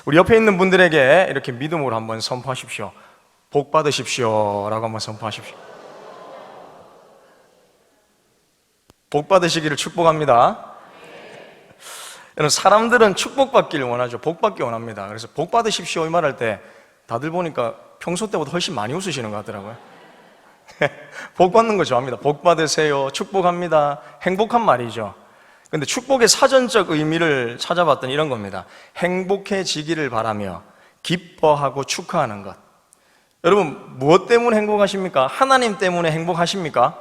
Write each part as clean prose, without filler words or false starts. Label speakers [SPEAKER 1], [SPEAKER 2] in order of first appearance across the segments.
[SPEAKER 1] 우리 옆에 있는 분들에게 이렇게 믿음으로 한번 선포하십시오. 복 받으십시오 라고 한번 선포하십시오. 복 받으시기를 축복합니다. 여러분, 사람들은 축복받기를 원하죠. 복 받기 원합니다. 그래서 복 받으십시오 이 말할 때 다들 보니까 평소 때보다 훨씬 많이 웃으시는 것 같더라고요. 복 받는 거 좋아합니다. 복 받으세요, 축복합니다. 행복한 말이죠. 근데 축복의 사전적 의미를 찾아봤더니 이런 겁니다. 행복해지기를 바라며 기뻐하고 축하하는 것. 여러분, 무엇 때문에 행복하십니까? 하나님 때문에 행복하십니까?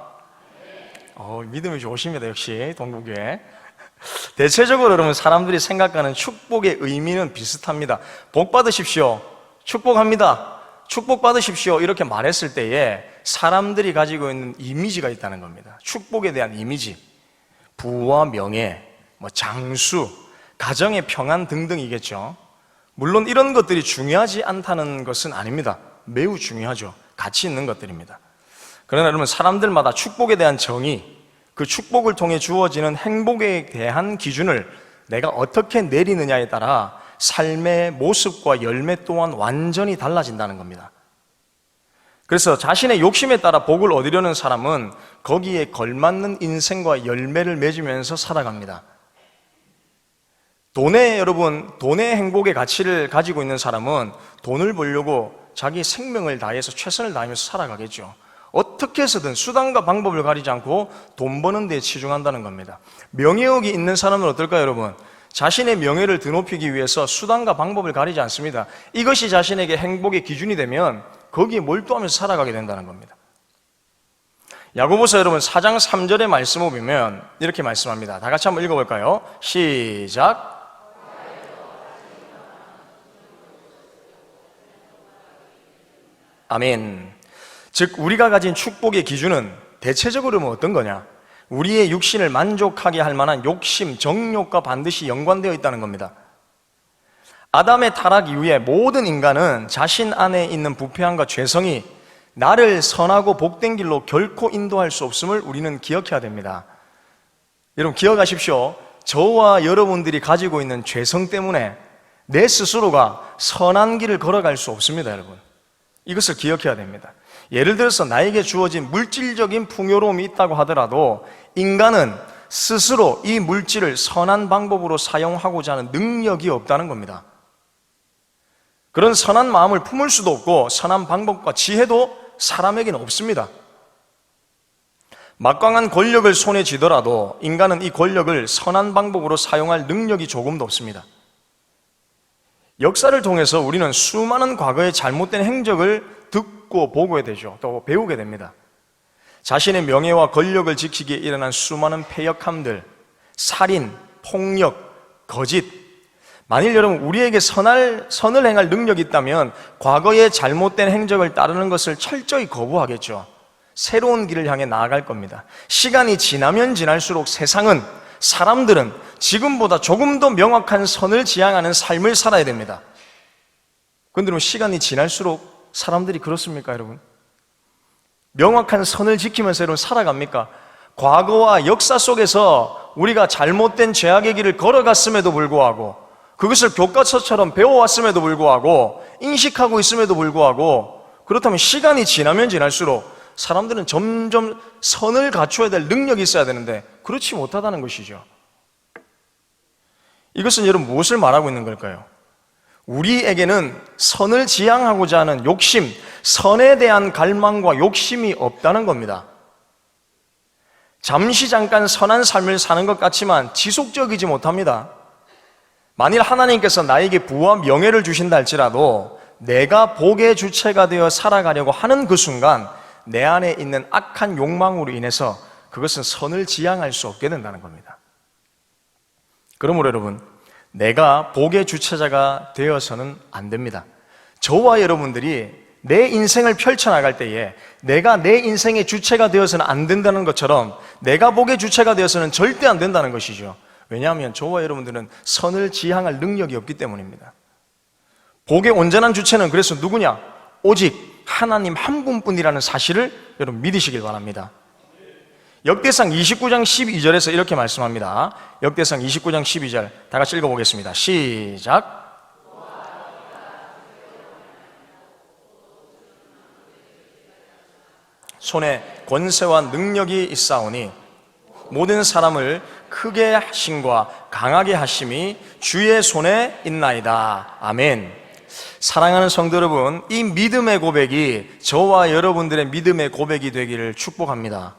[SPEAKER 1] 믿음이 좋으십니다. 역시 동국교회. 대체적으로 여러분, 사람들이 생각하는 축복의 의미는 비슷합니다. 복 받으십시오, 축복합니다, 축복 받으십시오 이렇게 말했을 때에 사람들이 가지고 있는 이미지가 있다는 겁니다. 축복에 대한 이미지, 부와 명예, 장수, 가정의 평안 등등이겠죠. 물론 이런 것들이 중요하지 않다는 것은 아닙니다. 매우 중요하죠. 가치 있는 것들입니다. 그러나 여러분, 사람들마다 축복에 대한 정의, 그 축복을 통해 주어지는 행복에 대한 기준을 내가 어떻게 내리느냐에 따라 삶의 모습과 열매 또한 완전히 달라진다는 겁니다. 그래서 자신의 욕심에 따라 복을 얻으려는 사람은 거기에 걸맞는 인생과 열매를 맺으면서 살아갑니다. 돈의 행복의 가치를 가지고 있는 사람은 돈을 벌려고 자기 생명을 다해서 최선을 다하면서 살아가겠죠. 어떻게 해서든 수단과 방법을 가리지 않고 돈 버는 데 치중한다는 겁니다. 명예욕이 있는 사람은 어떨까요, 여러분? 자신의 명예를 드높이기 위해서 수단과 방법을 가리지 않습니다. 이것이 자신에게 행복의 기준이 되면 거기에 몰두하면서 살아가게 된다는 겁니다. 야고보서 여러분 4장 3절의 말씀을 보면 이렇게 말씀합니다. 다 같이 한번 읽어볼까요? 시작. 아멘. 즉 우리가 가진 축복의 기준은 대체적으로 어떤 거냐? 우리의 육신을 만족하게 할 만한 욕심, 정욕과 반드시 연관되어 있다는 겁니다. 아담의 타락 이후에 모든 인간은 자신 안에 있는 부패함과 죄성이 나를 선하고 복된 길로 결코 인도할 수 없음을 우리는 기억해야 됩니다. 여러분 기억하십시오. 저와 여러분들이 가지고 있는 죄성 때문에 내 스스로가 선한 길을 걸어갈 수 없습니다, 여러분. 이것을 기억해야 됩니다. 예를 들어서 나에게 주어진 물질적인 풍요로움이 있다고 하더라도 인간은 스스로 이 물질을 선한 방법으로 사용하고자 하는 능력이 없다는 겁니다. 그런 선한 마음을 품을 수도 없고 선한 방법과 지혜도 사람에게는 없습니다. 막강한 권력을 손에 쥐더라도 인간은 이 권력을 선한 방법으로 사용할 능력이 조금도 없습니다. 역사를 통해서 우리는 수많은 과거의 잘못된 행적을 듣고 보게 되죠. 또 배우게 됩니다. 자신의 명예와 권력을 지키기에 일어난 수많은 패역함들, 살인, 폭력, 거짓. 만일 여러분 우리에게 선을 행할 능력이 있다면 과거의 잘못된 행적을 따르는 것을 철저히 거부하겠죠. 새로운 길을 향해 나아갈 겁니다. 시간이 지나면 지날수록 사람들은 지금보다 조금 더 명확한 선을 지향하는 삶을 살아야 됩니다. 그런데 여러분 시간이 지날수록 사람들이 그렇습니까, 여러분? 명확한 선을 지키면서 여러분 살아갑니까? 과거와 역사 속에서 우리가 잘못된 죄악의 길을 걸어갔음에도 불구하고 그것을 교과서처럼 배워왔음에도 불구하고 인식하고 있음에도 불구하고 그렇다면 시간이 지나면 지날수록 사람들은 점점 선을 갖춰야 될 능력이 있어야 되는데 그렇지 못하다는 것이죠. 이것은 여러분 무엇을 말하고 있는 걸까요? 우리에게는 선을 지향하고자 하는 욕심, 선에 대한 갈망과 욕심이 없다는 겁니다. 잠깐 선한 삶을 사는 것 같지만 지속적이지 못합니다. 만일 하나님께서 나에게 부와 명예를 주신다 할지라도 내가 복의 주체가 되어 살아가려고 하는 그 순간 내 안에 있는 악한 욕망으로 인해서 그것은 선을 지향할 수 없게 된다는 겁니다. 그러므로 여러분, 내가 복의 주체자가 되어서는 안 됩니다. 저와 여러분들이 내 인생을 펼쳐나갈 때에 내가 내 인생의 주체가 되어서는 안 된다는 것처럼 내가 복의 주체가 되어서는 절대 안 된다는 것이죠. 왜냐하면 저와 여러분들은 선을 지향할 능력이 없기 때문입니다. 복의 온전한 주체는 그래서 누구냐? 오직 하나님 한 분뿐이라는 사실을 여러분 믿으시길 바랍니다. 역대상 29장 12절에서 이렇게 말씀합니다. 역대상 29장 12절 다 같이 읽어보겠습니다. 시작. 손에 권세와 능력이 있사오니 모든 사람을 크게 하심과 강하게 하심이 주의 손에 있나이다. 아멘. 사랑하는 성도 여러분, 이 믿음의 고백이 저와 여러분들의 믿음의 고백이 되기를 축복합니다.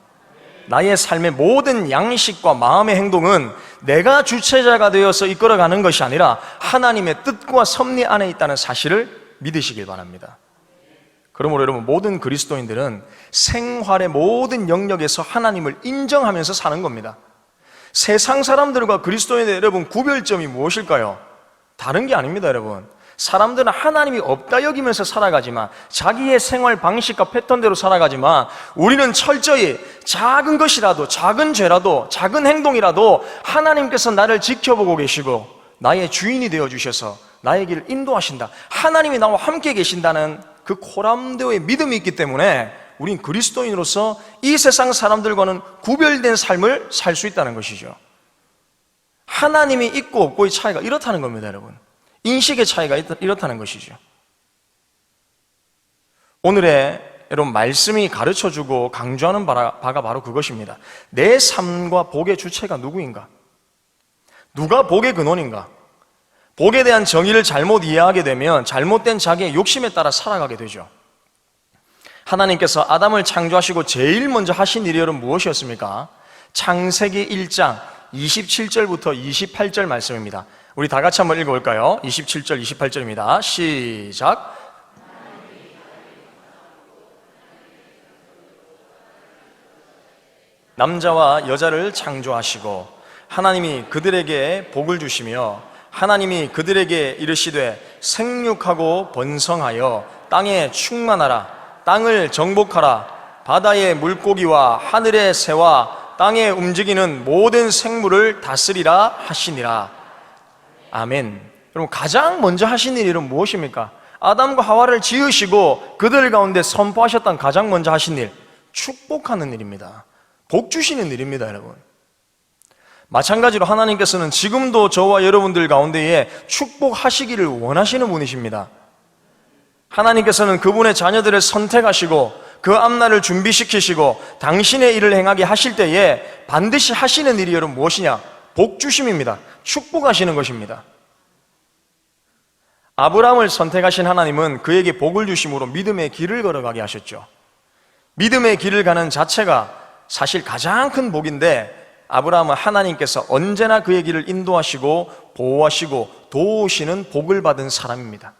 [SPEAKER 1] 나의 삶의 모든 양식과 마음의 행동은 내가 주체자가 되어서 이끌어가는 것이 아니라 하나님의 뜻과 섭리 안에 있다는 사실을 믿으시길 바랍니다. 그러므로 여러분, 모든 그리스도인들은 생활의 모든 영역에서 하나님을 인정하면서 사는 겁니다. 세상 사람들과 그리스도인의 여러분 구별점이 무엇일까요? 다른 게 아닙니다. 여러분, 사람들은 하나님이 없다 여기면서 살아가지만, 자기의 생활 방식과 패턴대로 살아가지만, 우리는 철저히 작은 것이라도, 작은 죄라도, 작은 행동이라도 하나님께서 나를 지켜보고 계시고 나의 주인이 되어주셔서 나의 길을 인도하신다, 하나님이 나와 함께 계신다는 그 코람데오의 믿음이 있기 때문에 우린 그리스도인으로서 이 세상 사람들과는 구별된 삶을 살 수 있다는 것이죠. 하나님이 있고 없고의 차이가 이렇다는 겁니다. 여러분, 인식의 차이가 이렇다는 것이죠. 오늘의 여러분 말씀이 가르쳐주고 강조하는 바가 바로 그것입니다. 내 삶과 복의 주체가 누구인가? 누가 복의 근원인가? 복에 대한 정의를 잘못 이해하게 되면 잘못된 자기의 욕심에 따라 살아가게 되죠. 하나님께서 아담을 창조하시고 제일 먼저 하신 일이 여러분 무엇이었습니까? 창세기 1장 27절부터 28절 말씀입니다. 우리 다 같이 한번 읽어볼까요? 27절 28절입니다 시작. 남자와 여자를 창조하시고 하나님이 그들에게 복을 주시며 하나님이 그들에게 이르시되 생육하고 번성하여 땅에 충만하라. 땅을 정복하라. 바다의 물고기와 하늘의 새와 땅에 움직이는 모든 생물을 다스리라 하시니라. 아멘. 여러분, 가장 먼저 하신 일이 무엇입니까? 아담과 하와를 지으시고 그들 가운데 선포하셨던 가장 먼저 하신 일, 축복하는 일입니다. 복 주시는 일입니다. 여러분, 마찬가지로 하나님께서는 지금도 저와 여러분들 가운데에 축복하시기를 원하시는 분이십니다. 하나님께서는 그분의 자녀들을 선택하시고 그 앞날을 준비시키시고 당신의 일을 행하게 하실 때에 반드시 하시는 일이 여러분 무엇이냐? 복 주심입니다. 축복하시는 것입니다. 아브라함을 선택하신 하나님은 그에게 복을 주심으로 믿음의 길을 걸어가게 하셨죠. 믿음의 길을 가는 자체가 사실 가장 큰 복인데, 아브라함은 하나님께서 언제나 그의 길을 인도하시고 보호하시고 도우시는 복을 받은 사람입니다.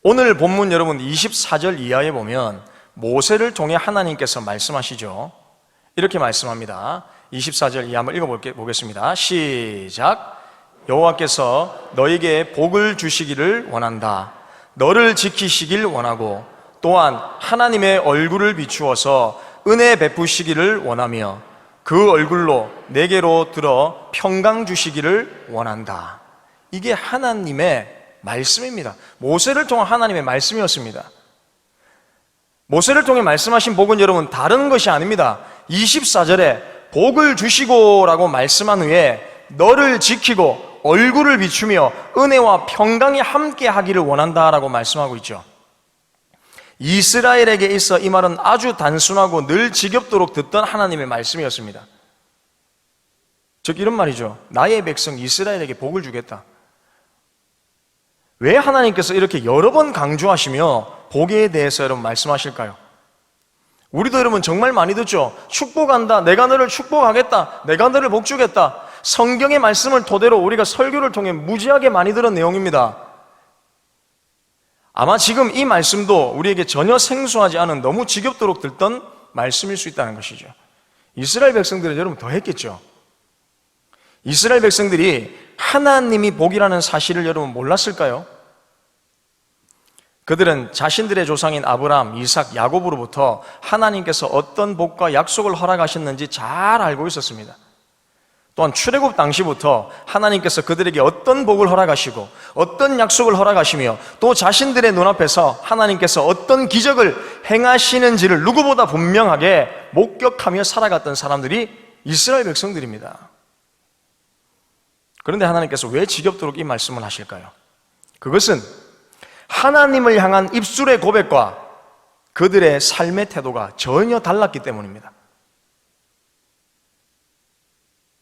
[SPEAKER 1] 오늘 본문 여러분 24절 이하에 보면 모세를 통해 하나님께서 말씀하시죠. 이렇게 말씀합니다. 24절 이하 한번 읽어보겠습니다. 시작. 여호와께서 너에게 복을 주시기를 원한다. 너를 지키시길 원하고 또한 하나님의 얼굴을 비추어서 은혜 베푸시기를 원하며 그 얼굴로 내게로 들어 평강 주시기를 원한다. 이게 하나님의 말씀입니다. 모세를 통한 하나님의 말씀이었습니다. 모세를 통해 말씀하신 복은 여러분 다른 것이 아닙니다. 24절에 복을 주시고 라고 말씀한 후에 너를 지키고 얼굴을 비추며 은혜와 평강이 함께 하기를 원한다라고 말씀하고 있죠. 이스라엘에게 있어 이 말은 아주 단순하고 늘 지겹도록 듣던 하나님의 말씀이었습니다. 즉 이런 말이죠. 나의 백성 이스라엘에게 복을 주겠다. 왜 하나님께서 이렇게 여러 번 강조하시며 복에 대해서 여러분 말씀하실까요? 우리도 여러분 정말 많이 듣죠. 축복한다. 내가 너를 축복하겠다. 내가 너를 복주겠다. 성경의 말씀을 토대로 우리가 설교를 통해 무지하게 많이 들은 내용입니다. 아마 지금 이 말씀도 우리에게 전혀 생소하지 않은 너무 지겹도록 듣던 말씀일 수 있다는 것이죠. 이스라엘 백성들은 여러분 더 했겠죠. 이스라엘 백성들이 하나님이 복이라는 사실을 여러분 몰랐을까요? 그들은 자신들의 조상인 아브라함, 이삭, 야곱으로부터 하나님께서 어떤 복과 약속을 허락하셨는지 잘 알고 있었습니다. 또한 출애굽 당시부터 하나님께서 그들에게 어떤 복을 허락하시고 어떤 약속을 허락하시며 또 자신들의 눈앞에서 하나님께서 어떤 기적을 행하시는지를 누구보다 분명하게 목격하며 살아갔던 사람들이 이스라엘 백성들입니다. 그런데 하나님께서 왜 지겹도록 이 말씀을 하실까요? 그것은 하나님을 향한 입술의 고백과 그들의 삶의 태도가 전혀 달랐기 때문입니다.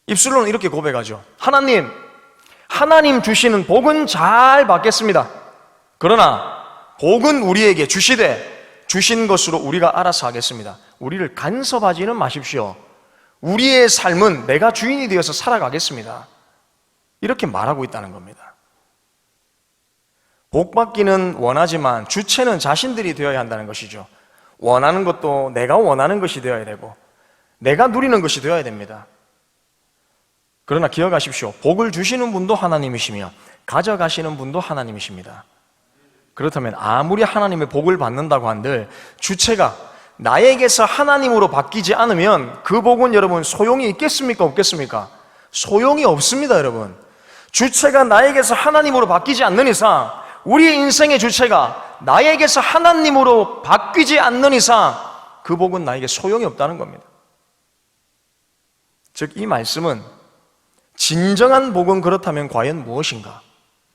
[SPEAKER 1] 입술로는 이렇게 고백하죠. 하나님 주시는 복은 잘 받겠습니다. 그러나 복은 우리에게 주시되 주신 것으로 우리가 알아서 하겠습니다. 우리를 간섭하지는 마십시오. 우리의 삶은 내가 주인이 되어서 살아가겠습니다. 이렇게 말하고 있다는 겁니다. 복 받기는 원하지만 주체는 자신들이 되어야 한다는 것이죠. 원하는 것도 내가 원하는 것이 되어야 되고 내가 누리는 것이 되어야 됩니다. 그러나 기억하십시오. 복을 주시는 분도 하나님이시며 가져가시는 분도 하나님이십니다. 그렇다면 아무리 하나님의 복을 받는다고 한들 주체가 나에게서 하나님으로 바뀌지 않으면 그 복은 여러분 소용이 있겠습니까? 없겠습니까? 소용이 없습니다, 여러분. 주체가 나에게서 하나님으로 바뀌지 않는 이상, 우리의 인생의 주체가 나에게서 하나님으로 바뀌지 않는 이상 그 복은 나에게 소용이 없다는 겁니다. 즉 이 말씀은 진정한 복은 그렇다면 과연 무엇인가?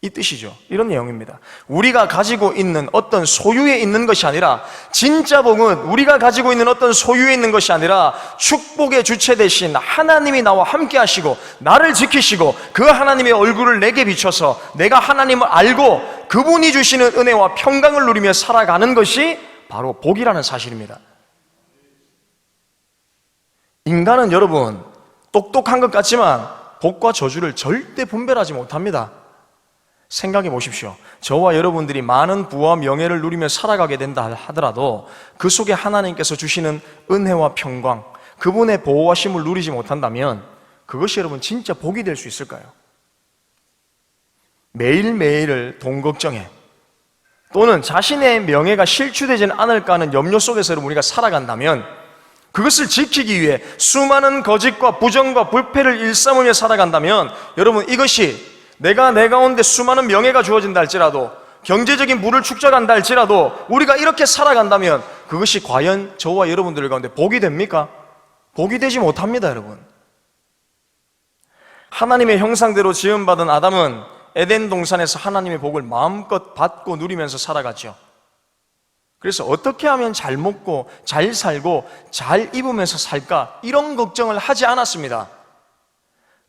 [SPEAKER 1] 이 뜻이죠. 이런 내용입니다. 우리가 가지고 있는 어떤 소유에 있는 것이 아니라, 진짜 복은 우리가 가지고 있는 어떤 소유에 있는 것이 아니라 축복의 주체 대신 하나님이 나와 함께 하시고 나를 지키시고 그 하나님의 얼굴을 내게 비춰서 내가 하나님을 알고 그분이 주시는 은혜와 평강을 누리며 살아가는 것이 바로 복이라는 사실입니다. 인간은 여러분 똑똑한 것 같지만 복과 저주를 절대 분별하지 못합니다. 생각해 보십시오. 저와 여러분들이 많은 부와 명예를 누리며 살아가게 된다 하더라도 그 속에 하나님께서 주시는 은혜와 평강, 그분의 보호하심을 누리지 못한다면 그것이 여러분 진짜 복이 될 수 있을까요? 매일매일을 돈 걱정해 또는 자신의 명예가 실추되지는 않을까 하는 염려 속에서 여러분 우리가 살아간다면 그것을 지키기 위해 수많은 거짓과 부정과 불패를 일삼으며 살아간다면 여러분 이것이 내 가운데 수많은 명예가 주어진다 할지라도 경제적인 부를 축적한다 할지라도 우리가 이렇게 살아간다면 그것이 과연 저와 여러분들 가운데 복이 됩니까? 복이 되지 못합니다, 여러분. 하나님의 형상대로 지음받은 아담은 에덴 동산에서 하나님의 복을 마음껏 받고 누리면서 살아갔죠. 그래서 어떻게 하면 잘 먹고 잘 살고 잘 입으면서 살까? 이런 걱정을 하지 않았습니다.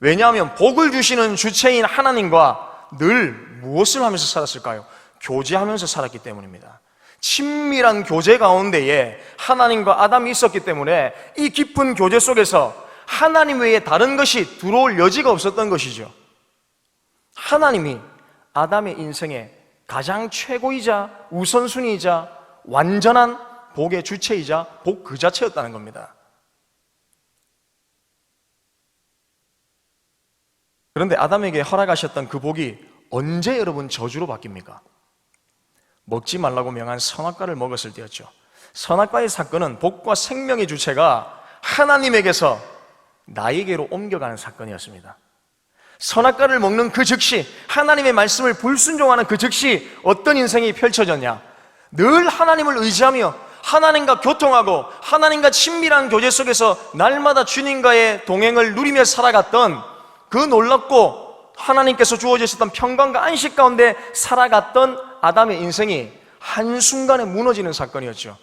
[SPEAKER 1] 왜냐하면 복을 주시는 주체인 하나님과 늘 무엇을 하면서 살았을까요? 교제하면서 살았기 때문입니다. 친밀한 교제 가운데에 하나님과 아담이 있었기 때문에 이 깊은 교제 속에서 하나님 외에 다른 것이 들어올 여지가 없었던 것이죠. 하나님이 아담의 인생의 가장 최고이자 우선순위이자 완전한 복의 주체이자 복 그 자체였다는 겁니다. 그런데 아담에게 허락하셨던 그 복이 언제 여러분 저주로 바뀝니까? 먹지 말라고 명한 선악과를 먹었을 때였죠. 선악과의 사건은 복과 생명의 주체가 하나님에게서 나에게로 옮겨가는 사건이었습니다. 선악과를 먹는 그 즉시, 하나님의 말씀을 불순종하는 그 즉시 어떤 인생이 펼쳐졌냐? 늘 하나님을 의지하며 하나님과 교통하고 하나님과 친밀한 교제 속에서 날마다 주님과의 동행을 누리며 살아갔던 그 놀랍고 하나님께서 주어주셨던 평강과 안식 가운데 살아갔던 아담의 인생이 한순간에 무너지는 사건이었죠.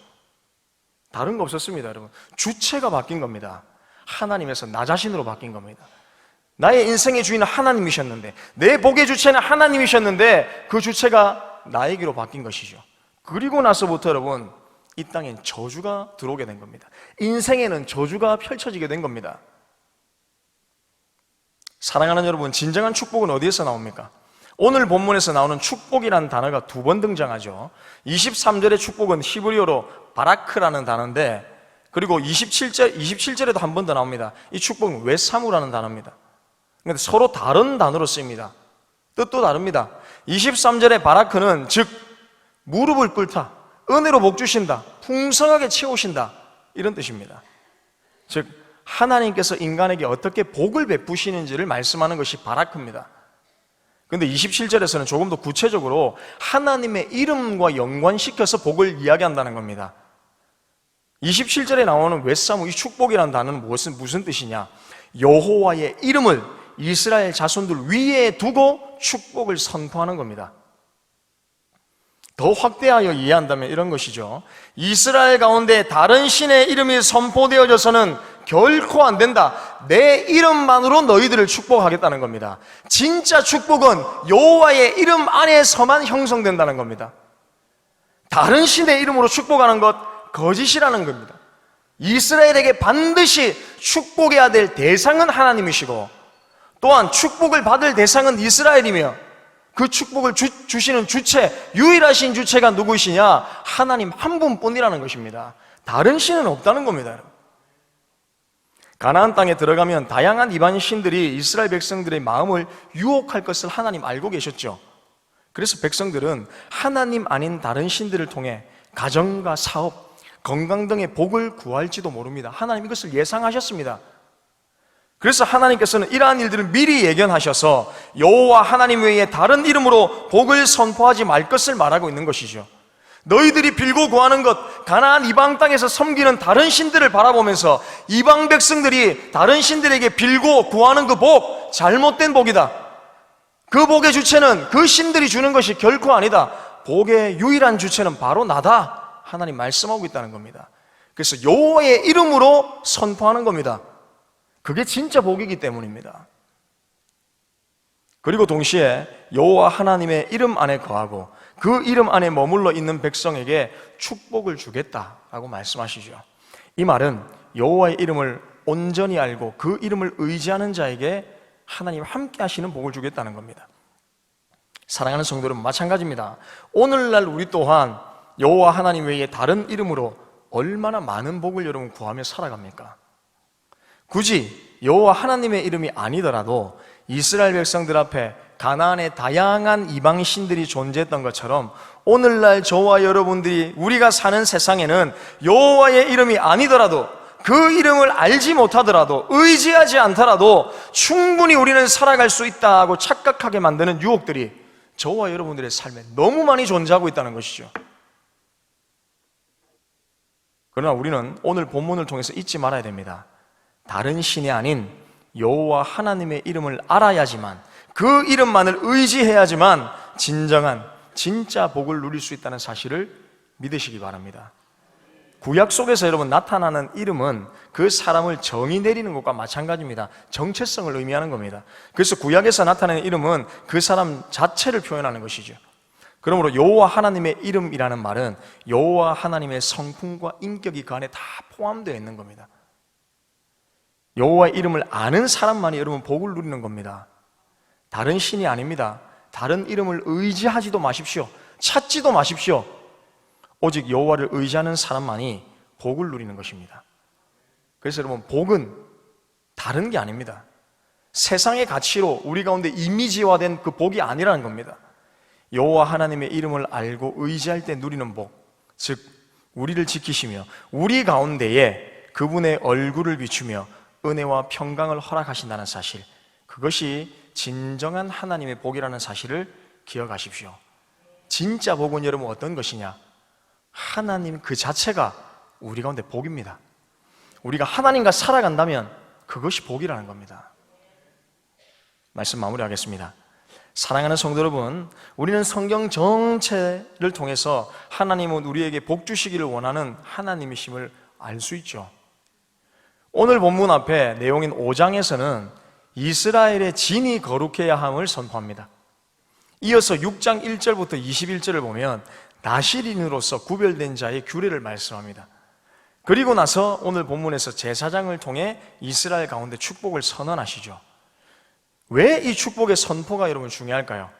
[SPEAKER 1] 다른 거 없었습니다, 여러분. 주체가 바뀐 겁니다. 하나님에서 나 자신으로 바뀐 겁니다. 나의 인생의 주인은 하나님이셨는데, 내 복의 주체는 하나님이셨는데 그 주체가 나에게로 바뀐 것이죠. 그리고 나서부터 여러분 이 땅엔 저주가 들어오게 된 겁니다. 인생에는 저주가 펼쳐지게 된 겁니다. 사랑하는 여러분, 진정한 축복은 어디에서 나옵니까? 오늘 본문에서 나오는 축복이라는 단어가 두 번 등장하죠. 23절의 축복은 히브리어로 바라크라는 단어인데, 그리고 27절에도 한 번 더 나옵니다. 이 축복은 웨사무라는 단어입니다. 그런데 서로 다른 단어로 쓰입니다. 뜻도 다릅니다. 23절의 바라크는 즉 무릎을 꿇다, 은혜로 복 주신다, 풍성하게 채우신다, 이런 뜻입니다. 즉 하나님께서 인간에게 어떻게 복을 베푸시는지를 말씀하는 것이 바라크입니다. 그런데 27절에서는 조금 더 구체적으로 하나님의 이름과 연관시켜서 복을 이야기한다는 겁니다. 27절에 나오는 웨사무, 이 축복이라는 단어는 무슨 뜻이냐? 여호와의 이름을 이스라엘 자손들 위에 두고 축복을 선포하는 겁니다. 더 확대하여 이해한다면 이런 것이죠. 이스라엘 가운데 다른 신의 이름이 선포되어져서는 결코 안 된다. 내 이름만으로 너희들을 축복하겠다는 겁니다. 진짜 축복은 여호와의 이름 안에서만 형성된다는 겁니다. 다른 신의 이름으로 축복하는 것 거짓이라는 겁니다. 이스라엘에게 반드시 축복해야 될 대상은 하나님이시고, 또한 축복을 받을 대상은 이스라엘이며, 그 축복을 주시는 주체, 유일하신 주체가 누구시냐? 하나님 한 분뿐이라는 것입니다. 다른 신은 없다는 겁니다, 여러분. 가나안 땅에 들어가면 다양한 이방 신들이 이스라엘 백성들의 마음을 유혹할 것을 하나님 알고 계셨죠. 그래서 백성들은 하나님 아닌 다른 신들을 통해 가정과 사업, 건강 등의 복을 구할지도 모릅니다. 하나님 이것을 예상하셨습니다. 그래서 하나님께서는 이러한 일들을 미리 예견하셔서 여호와 하나님 외에 다른 이름으로 복을 선포하지 말 것을 말하고 있는 것이죠. 너희들이 빌고 구하는 것, 가나안 이방 땅에서 섬기는 다른 신들을 바라보면서 이방 백성들이 다른 신들에게 빌고 구하는 그 복, 잘못된 복이다. 그 복의 주체는 그 신들이 주는 것이 결코 아니다. 복의 유일한 주체는 바로 나다. 하나님 말씀하고 있다는 겁니다. 그래서 여호와의 이름으로 선포하는 겁니다. 그게 진짜 복이기 때문입니다. 그리고 동시에 여호와 하나님의 이름 안에 거하고 그 이름 안에 머물러 있는 백성에게 축복을 주겠다라고 말씀하시죠. 이 말은 여호와의 이름을 온전히 알고 그 이름을 의지하는 자에게 하나님 함께 하시는 복을 주겠다는 겁니다. 사랑하는 성도 여러분, 마찬가지입니다. 오늘날 우리 또한 여호와 하나님 외에 다른 이름으로 얼마나 많은 복을 여러분 구하며 살아갑니까? 굳이 여호와 하나님의 이름이 아니더라도 이스라엘 백성들 앞에 가나안에 다양한 이방 신들이 존재했던 것처럼 오늘날 저와 여러분들이 우리가 사는 세상에는 여호와의 이름이 아니더라도, 그 이름을 알지 못하더라도, 의지하지 않더라도 충분히 우리는 살아갈 수 있다고 착각하게 만드는 유혹들이 저와 여러분들의 삶에 너무 많이 존재하고 있다는 것이죠. 그러나 우리는 오늘 본문을 통해서 잊지 말아야 됩니다. 다른 신이 아닌 여호와 하나님의 이름을 알아야지만, 그 이름만을 의지해야지만 진짜 복을 누릴 수 있다는 사실을 믿으시기 바랍니다. 구약 속에서 여러분 나타나는 이름은 그 사람을 정의 내리는 것과 마찬가지입니다. 정체성을 의미하는 겁니다. 그래서 구약에서 나타나는 이름은 그 사람 자체를 표현하는 것이죠. 그러므로 여호와 하나님의 이름이라는 말은 여호와 하나님의 성품과 인격이 그 안에 다 포함되어 있는 겁니다. 여호와의 이름을 아는 사람만이 여러분 복을 누리는 겁니다. 다른 신이 아닙니다. 다른 이름을 의지하지도 마십시오. 찾지도 마십시오. 오직 여호와를 의지하는 사람만이 복을 누리는 것입니다. 그래서 여러분, 복은 다른 게 아닙니다. 세상의 가치로 우리 가운데 이미지화된 그 복이 아니라는 겁니다. 여호와 하나님의 이름을 알고 의지할 때 누리는 복, 즉 우리를 지키시며 우리 가운데에 그분의 얼굴을 비추며 은혜와 평강을 허락하신다는 사실, 그것이 진정한 하나님의 복이라는 사실을 기억하십시오. 진짜 복은 여러분 어떤 것이냐? 하나님 그 자체가 우리 가운데 복입니다. 우리가 하나님과 살아간다면 그것이 복이라는 겁니다. 말씀 마무리하겠습니다. 사랑하는 성도 여러분, 우리는 성경 전체를 통해서 하나님은 우리에게 복 주시기를 원하는 하나님이심을 알 수 있죠. 오늘 본문 앞에 내용인 5장에서는 이스라엘의 진이 거룩해야 함을 선포합니다. 이어서 6장 1절부터 21절을 보면 나실인으로서 구별된 자의 규례를 말씀합니다. 그리고 나서 오늘 본문에서 제사장을 통해 이스라엘 가운데 축복을 선언하시죠. 왜 이 축복의 선포가 여러분 중요할까요?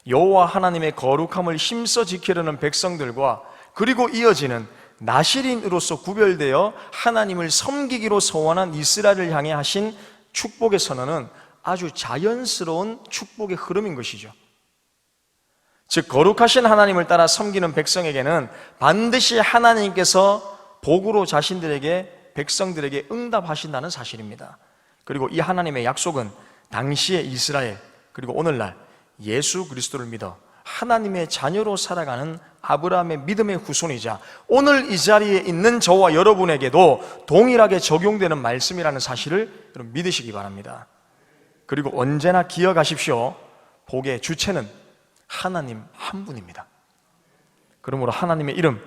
[SPEAKER 1] 여호와 하나님의 거룩함을 힘써 지키려는 백성들과 그리고 이어지는 나실인으로서 구별되어 하나님을 섬기기로 소원한 이스라엘을 향해 하신 축복의 선언은 아주 자연스러운 축복의 흐름인 것이죠. 즉 거룩하신 하나님을 따라 섬기는 백성에게는 반드시 하나님께서 복으로 자신들에게, 백성들에게 응답하신다는 사실입니다. 그리고 이 하나님의 약속은 당시의 이스라엘, 그리고 오늘날 예수 그리스도를 믿어 하나님의 자녀로 살아가는 아브라함의 믿음의 후손이자 오늘 이 자리에 있는 저와 여러분에게도 동일하게 적용되는 말씀이라는 사실을 여러분 믿으시기 바랍니다. 그리고 언제나 기억하십시오. 복의 주체는 하나님 한 분입니다. 그러므로 하나님의 이름,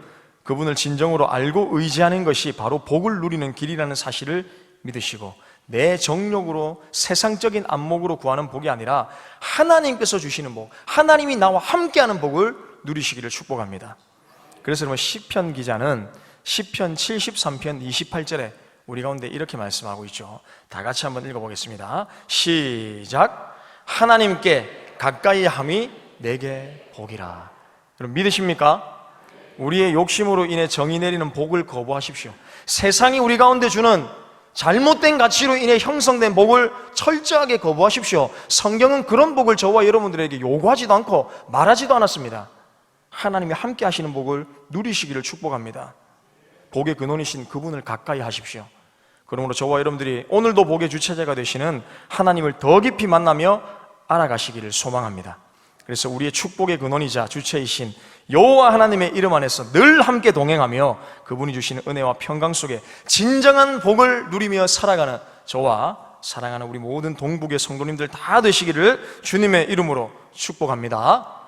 [SPEAKER 1] 그분을 진정으로 알고 의지하는 것이 바로 복을 누리는 길이라는 사실을 믿으시고, 내 정욕으로 세상적인 안목으로 구하는 복이 아니라 하나님께서 주시는 복, 하나님이 나와 함께하는 복을 누리시기를 축복합니다. 그래서 여러분, 시편 기자는 시편 73편 28절에 우리 가운데 이렇게 말씀하고 있죠. 다 같이 한번 읽어보겠습니다. 시작. 하나님께 가까이 함이 내게 복이라. 여러분, 믿으십니까? 우리의 욕심으로 인해 정이 내리는 복을 거부하십시오. 세상이 우리 가운데 주는 잘못된 가치로 인해 형성된 복을 철저하게 거부하십시오. 성경은 그런 복을 저와 여러분들에게 요구하지도 않고 말하지도 않았습니다. 하나님이 함께 하시는 복을 누리시기를 축복합니다. 복의 근원이신 그분을 가까이 하십시오. 그러므로 저와 여러분들이 오늘도 복의 주체자가 되시는 하나님을 더 깊이 만나며 알아가시기를 소망합니다. 그래서 우리의 축복의 근원이자 주체이신 여호와 하나님의 이름 안에서 늘 함께 동행하며 그분이 주시는 은혜와 평강 속에 진정한 복을 누리며 살아가는 저와 사랑하는 우리 모든 동북의 성도님들 다 되시기를 주님의 이름으로 축복합니다.